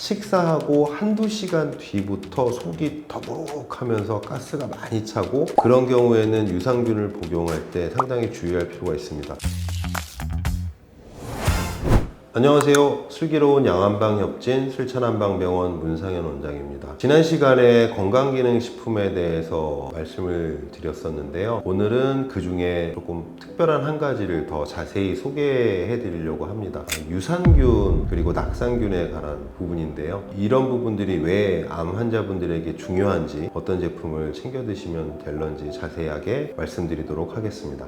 식사하고 한두 시간 뒤부터 속이 더부룩하면서 가스가 많이 차고, 그런 경우에는 유산균을 복용할 때 상당히 주의할 필요가 있습니다. 안녕하세요. 슬기로운 양한방협진 슬천한방병원 문상현 원장입니다. 지난 시간에 건강기능식품에 대해서 말씀을 드렸었는데요. 오늘은 그 중에 조금 특별한 한 가지를 더 자세히 소개해 드리려고 합니다. 유산균 그리고 낙상균에 관한 부분인데요. 이런 부분들이 왜 암 환자분들에게 중요한지, 어떤 제품을 챙겨 드시면 될런지 자세하게 말씀드리도록 하겠습니다.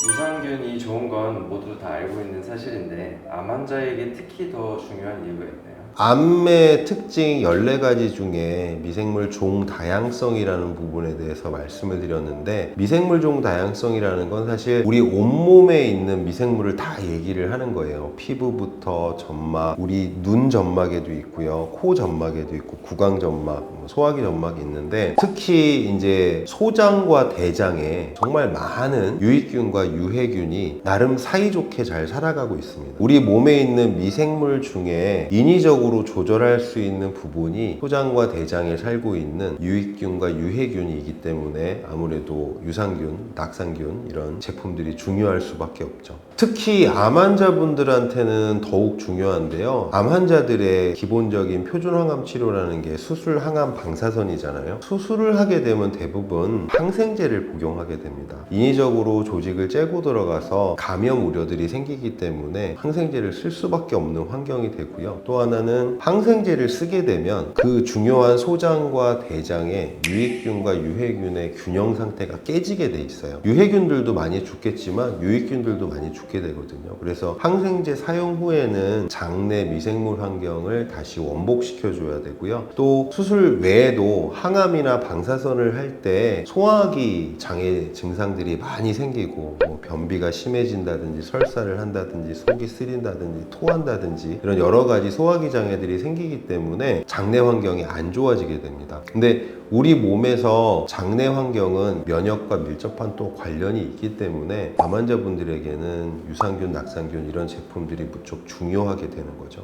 유산균이 좋은 건 모두 다 알고 있는 사실인데 암 환자에게 특히 더 중요한 이유가 있나요? 암의 특징 14가지 중에 미생물 종 다양성이라는 부분에 대해서 말씀을 드렸는데, 미생물 종 다양성이라는 건 사실 우리 온몸에 있는 미생물을 다 얘기를 하는 거예요. 피부부터 점막, 우리 눈 점막에도 있고요, 코 점막에도 있고, 구강 점막, 소화기 점막이 있는데, 특히 이제 소장과 대장에 정말 많은 유익균과 유해균이 나름 사이좋게 잘 살아가고 있습니다. 우리 몸에 있는 미생물 중에 인위적으로 조절할 수 있는 부분이 소장과 대장에 살고 있는 유익균과 유해균이기 때문에 아무래도 유산균, 낙상균 이런 제품들이 중요할 수밖에 없죠. 특히 암 환자분들한테는 더욱 중요한데요. 암 환자들의 기본적인 표준 항암 치료라는 게 수술 항암 방사선이잖아요. 수술을 하게 되면 대부분 항생제를 복용하게 됩니다. 인위적으로 조직을 째고 들어가서 감염 우려들이 생기기 때문에 항생제를 쓸 수밖에 없는 환경이 되고요. 또 하나는 항생제를 쓰게 되면 그 중요한 소장과 대장의 유익균과 유해균의 균형 상태가 깨지게 돼 있어요. 유해균들도 많이 죽겠지만 유익균들도 많이 죽게 되거든요. 그래서 항생제 사용 후에는 장내 미생물 환경을 다시 원복시켜 줘야 되고요. 또 수술 외에도 항암이나 방사선을 할 때 소화기 장애 증상들이 많이 생기고, 변비가 심해진다든지 설사를 한다든지 속이 쓰린다든지 토한다든지 이런 여러 가지 소화기 장애들이 생기기 때문에 장내 환경이 안 좋아지게 됩니다. 근데 우리 몸에서 장내 환경은 면역과 밀접한 또 관련이 있기 때문에 암 환자분들에게는 유산균, 낙상균 이런 제품들이 무척 중요하게 되는 거죠.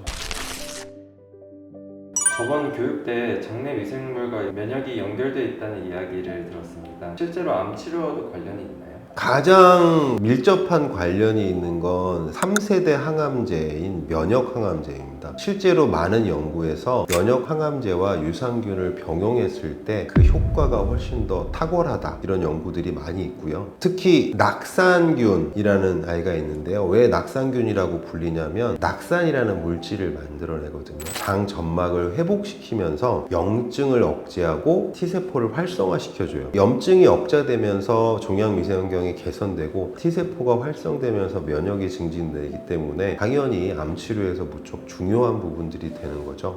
저번 교육 때 장내 미생물과 면역이 연결되어 있다는 이야기를 들었습니다. 실제로 암 치료와도 관련이 있나요? 가장 밀접한 관련이 있는 건 3세대 항암제인 면역 항암제입니다. 실제로 많은 연구에서 면역 항암제와 유산균을 병용했을 때 그 효과가 훨씬 더 탁월하다, 이런 연구들이 많이 있고요. 특히 낙산균이라는 아이가 있는데요. 왜 낙산균이라고 불리냐면 낙산이라는 물질을 만들어내거든요. 장 점막을 회복시키면서 염증을 억제하고 T세포를 활성화시켜줘요. 염증이 억제되면서 종양 미세환경이 개선되고 T세포가 활성되면서 면역이 증진되기 때문에 당연히 암 치료에서 무척 중요한 부분들이 되는 거죠.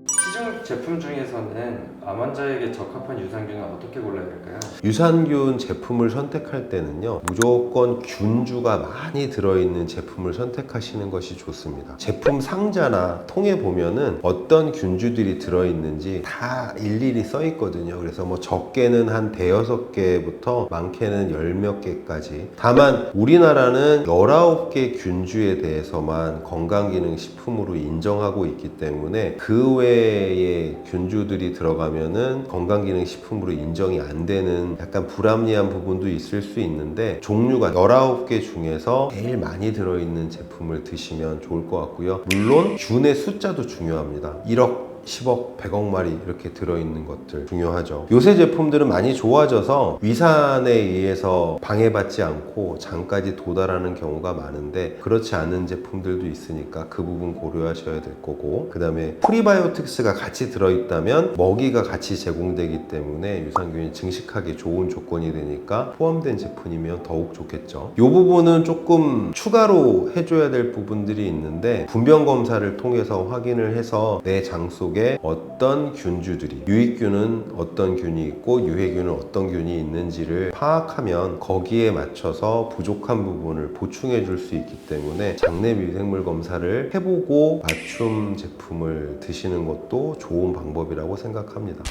시중 제품 중에서는 암 환자에게 적합한 유산균은 어떻게 골라야 될까요? 유산균 제품을 선택할 때는요, 무조건 균주가 많이 들어있는 제품을 선택하시는 것이 좋습니다. 제품 상자나 통에 보면은 어떤 균주들이 들어있는지 다 일일이 써 있거든요. 그래서 뭐 적게는 한 5-6개부터 많게는 10몇 개까지. 다만 우리나라는 19개 균주에 대해서만 건강기능식품으로 인정하고 있기 때문에 그 외의 균주들이 들어가면은 건강기능식품으로 인정이 안 되는 약간 불합리한 부분도 있을 수 있는데, 종류가 19개 중에서 제일 많이 들어있는 제품을 드시면 좋을 것 같고요. 물론 균의 숫자도 중요합니다. 1억, 10억, 100억 마리 이렇게 들어있는 것들 중요하죠. 요새 제품들은 많이 좋아져서 위산에 의해서 방해받지 않고 장까지 도달하는 경우가 많은데, 그렇지 않은 제품들도 있으니까 그 부분 고려하셔야 될 거고, 그 다음에 프리바이오틱스가 같이 들어있다면 먹이가 같이 제공되기 때문에 유산균이 증식하기 좋은 조건이 되니까 포함된 제품이면 더욱 좋겠죠. 이 부분은 조금 추가로 해줘야 될 부분들이 있는데, 분변 검사를 통해서 확인을 해서 내 장 속에 어떤 균주들이, 유익균은 어떤 균이 있고 유해균은 어떤 균이 있는지를 파악하면 거기에 맞춰서 부족한 부분을 보충해 줄 수 있기 때문에 장내 미생물 검사를 해보고 맞춤 제품을 드시는 것도 좋은 방법이라고 생각합니다.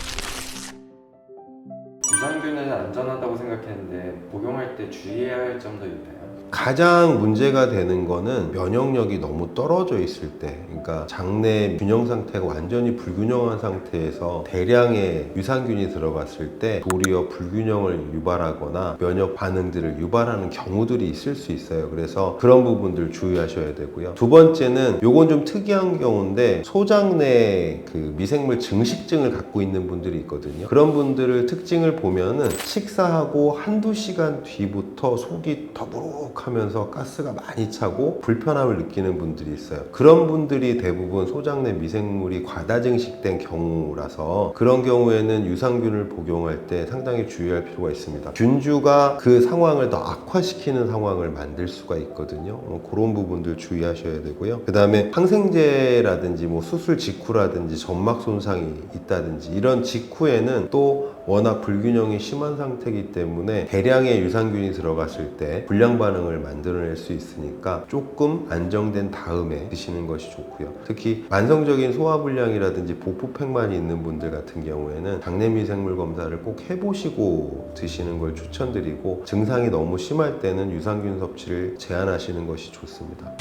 유산균은 안전하다고 생각했는데 복용할 때 주의해야 할 점도 있나요? 가장 문제가 되는 거는 면역력이 너무 떨어져 있을 때, 그러니까 장내 균형 상태가 완전히 불균형한 상태에서 대량의 유산균이 들어갔을 때 도리어 불균형을 유발하거나 면역 반응들을 유발하는 경우들이 있을 수 있어요. 그래서 그런 부분들 주의하셔야 되고요. 두 번째는 요건 좀 특이한 경우인데 소장내 그 미생물 증식증을 갖고 있는 분들이 있거든요. 그런 분들을 특징을 보면은 식사하고 한두 시간 뒤부터 속이 더부룩하면서 가스가 많이 차고 불편함을 느끼는 분들이 있어요. 그런 분들이 대부분 소장내 미생물이 과다 증식된 경우라서 그런 경우에는 유산균을 복용할 때 상당히 주의할 필요가 있습니다. 균주가 그 상황을 더 악화시키는 상황을 만들 수가 있거든요. 그런 부분들 주의하셔야 되고요. 그 다음에 항생제라든지 뭐 수술 직후라든지 점막 손상이 있다든지 이런 직후에는 또 워낙 불균형이 심한 상태이기 때문에 대량의 유산균이 들어갔을 때 불량 반응을 만들어낼 수 있으니까 조금 안정된 다음에 드시는 것이 좋고요. 특히 만성적인 소화불량이라든지 복부팽만이 있는 분들 같은 경우에는 장내 미생물 검사를 꼭 해보시고 드시는 걸 추천드리고 증상이 너무 심할 때는 유산균 섭취를 제한하시는 것이 좋습니다.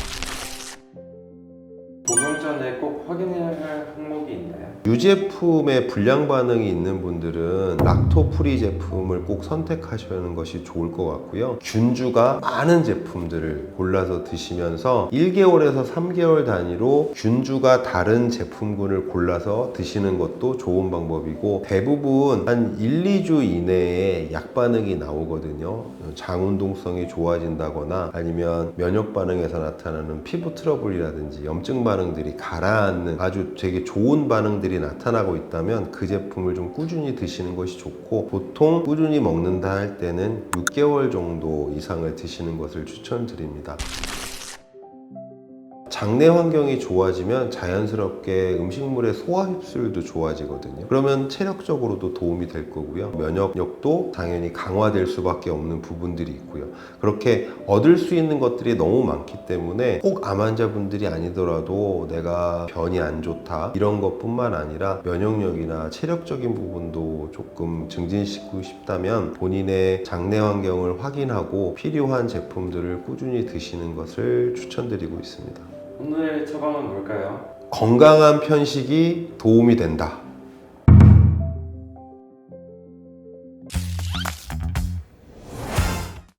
복용 전에 꼭 확인해야 할 항목이 있나요? 유제품에 불량 반응이 있는 분들은 락토 프리 제품을 꼭 선택하시는 것이 좋을 것 같고요. 균주가 많은 제품들을 골라서 드시면서 1개월에서 3개월 단위로 균주가 다른 제품군을 골라서 드시는 것도 좋은 방법이고, 대부분 한 1, 2주 이내에 약 반응이 나오거든요. 장운동성이 좋아진다거나 아니면 면역 반응에서 나타나는 피부 트러블이라든지 염증 반응들이 가라앉는 아주 되게 좋은 반응들이 나타나고 있다면 그 제품을 좀 꾸준히 드시는 것이 좋고, 보통 꾸준히 먹는다 할 때는 6개월 정도 이상을 드시는 것을 추천드립니다. 장내 환경이 좋아지면 자연스럽게 음식물의 소화 흡수율도 좋아지거든요. 그러면 체력적으로도 도움이 될 거고요. 면역력도 당연히 강화될 수밖에 없는 부분들이 있고요. 그렇게 얻을 수 있는 것들이 너무 많기 때문에 꼭 암 환자분들이 아니더라도 내가 변이 안 좋다 이런 것뿐만 아니라 면역력이나 체력적인 부분도 조금 증진시키고 싶다면 본인의 장내 환경을 확인하고 필요한 제품들을 꾸준히 드시는 것을 추천드리고 있습니다. 오늘의 처방은 뭘까요? 건강한 편식이 도움이 된다.